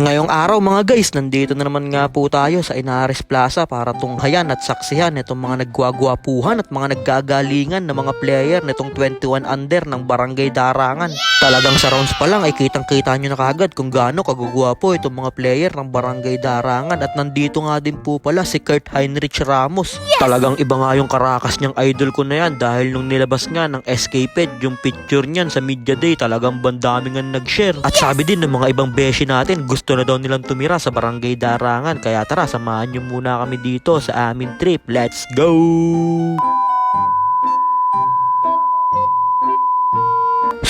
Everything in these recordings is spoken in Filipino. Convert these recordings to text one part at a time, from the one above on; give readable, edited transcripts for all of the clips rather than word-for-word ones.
Ngayong araw mga guys, nandito na naman nga po tayo sa Inares Plaza para tunghayan at saksihan itong mga nagwagwapuhan at mga naggagalingan ng mga player nitong 21 under ng Barangay Darangan. Talagang sa rounds pa lang ay kitang-kita nyo na kagad kung gaano kagugwapo itong mga player ng Barangay Darangan. At nandito nga din po pala si Kurt Heinrich Ramos. Talagang iba nga yung karakas niyang idol ko na yan dahil nung nilabas nga ng Escaped yung picture niyan sa media day, talagang bandami nga nag-share. At sabi din ng mga ibang beshi natin, gusto na daw nilang tumira sa Barangay Darangan. Kaya tara, samahan nyo muna kami dito sa aming trip. Let's go!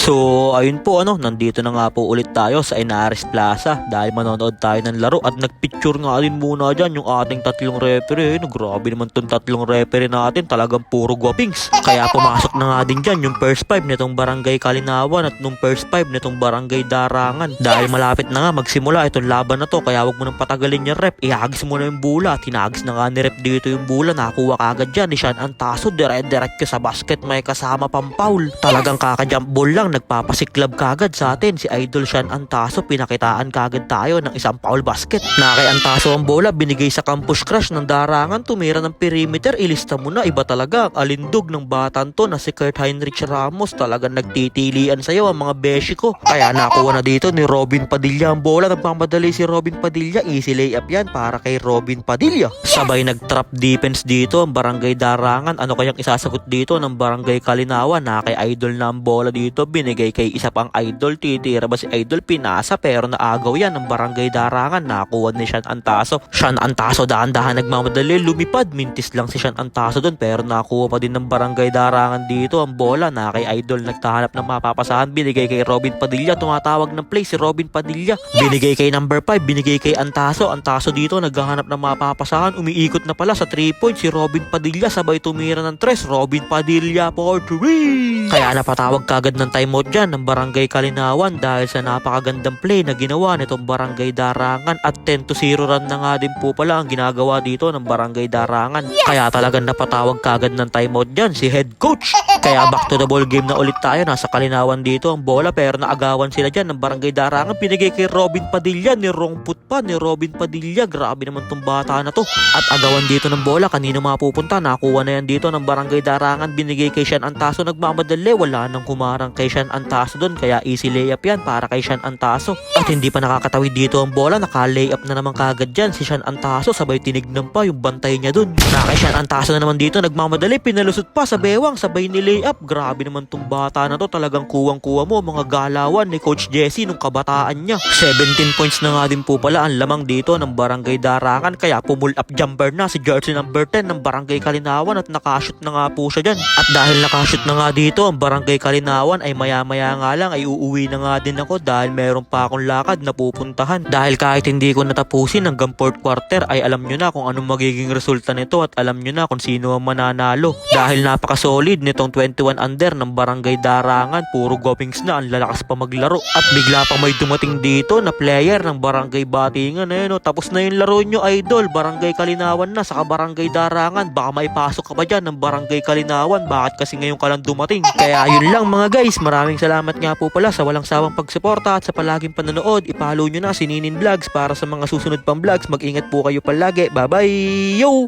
So, ayun po nandito na nga po ulit tayo sa Inares Plaza dahil manonood tayo ng laro at nagpicture nga din muna dyan yung ating tatlong referee. Grabe naman tong tatlong referee natin, talagang puro guwapings. Kaya pumasok na nga din dyan yung first 5 nitong Barangay Kalinawan at nung first 5 nitong Barangay Darangan. Dahil malapit na nga magsimula itong laban na to, kaya wag mo nang patagalin yung rep, ihagis mo na yung bula. Tinagis na nga ni rep dito yung bula, nakuha kagad dyan ni Sean Antaso, direct sa basket, may kasama pang foul. Talagang kaka-jump ball lang, nagpapasiklab kagad sa atin si Idol Sean Antaso, pinakitaan kagad tayo ng isang foul basket. Na kay Antaso ang bola, binigay sa campus crush ng Darangan, tumira ng perimeter, ilista mo na, iba talaga ang alindog ng batan to na si Kurt Heinrich Ramos. Talagang nagtitilian sa'yo ang mga beshi ko. Kaya nakuha na dito ni Robin Padilla ang bola, nagmamadali si Robin Padilla, easy layup yan para kay Robin Padilla. Sabay nag-trap defense dito ang Barangay Darangan. Ano kayang isasagot dito ng Barangay Kalinawan? Na kay Idol na ang bola dito, binigay kay isa pang Idol, titira ba si Idol, pinasa pero naagaw yan ng Barangay Darangan. Nakuha ni Sean Antaso. Sean Antaso dahan-dahan nagmamadali, lumipad, mintis lang si Sean Antaso doon pero nakuha pa din ng Barangay Darangan dito ang bola. Na kay Idol, nagtahanap ng mapapasahan, binigay kay Robin Padilla, tumatawag ng play si Robin Padilla, binigay kay number 5, binigay kay Antaso. Antaso dito naghahanap ng mapapasahan, umiikot na pala sa 3 points si Robin Padilla, sabay tumira ng 3, Robin Padilla for 3. Kaya napatawag kagad ng timeout dyan ng Barangay Kalinawan dahil sa napakagandang play na ginawa nitong Barangay Darangan. At 10-0 run na nga din po pala ang ginagawa dito ng Barangay Darangan. Kaya talagang napatawag kagad ng timeout dyan si head coach. Kaya back to the ball game na ulit tayo. Nasa Kalinawan dito ang bola pero naagawan sila dyan ng Barangay Darangan, pinigay kay Robin Padilla, nirongput pa ni Robin Padilla. Grabe naman tong bata na to. At agawan dito ng bola, kanino mapupunta, nakuha na yan dito ng Barangay Darangan, binigay kay Sean Antaso, nagmamadali, wala nang kumarang kay Sean Antaso doon, kaya easy layup yan para kay Sean Antaso. At hindi pa nakakatawid dito ang bola, naka-layup na naman kagad dyan si Sean Antaso, sabay tinignan pa yung bantay niya doon. Na kay Sean Antaso na naman dito, nagmamadali, pinalusot pa sa bewang, sabay ni layup. Grabe naman tong bata na to, talagang kuwang-kuwa mo mga galawan ni Coach Jesse nung kabataan niya. 17 points na nga din po pala ang lamang dito ng Barangay Darangan, kaya pull up jumper na si jersey number 10 ng Barangay Kalinawan at nakashoot na nga po siya dyan. At dahil nakashoot na nga dito ang Barangay Kalinawan ay maya-maya nga lang ay uuwi na nga din ako dahil meron pa akong lakad na pupuntahan. Dahil kahit hindi ko natapusin hanggang 4th quarter ay alam nyo na kung anong magiging resulta nito at alam nyo na kung sino ang mananalo. Dahil napaka-solid nitong 21 under ng Barangay Darangan, puro guwapings na, ang lalakas pa maglaro. At bigla pa may dumating dito na player ng Barangay Batingan. Tapos na yung laro nyo Idol, Barangay Kalinawan na saka Barangay Darangan, baka maipasok ka pa dyan ng Barangay Kalinawan, bakit kasi ngayon ka lang dumating? Kaya yun lang mga guys, maraming salamat nga po pala sa walang sawang pagsuporta at sa palaging panonood. I-follow nyo na si Ninin Vlogs para sa mga susunod pang vlogs. Mag-ingat po kayo palagi, bye bye yo!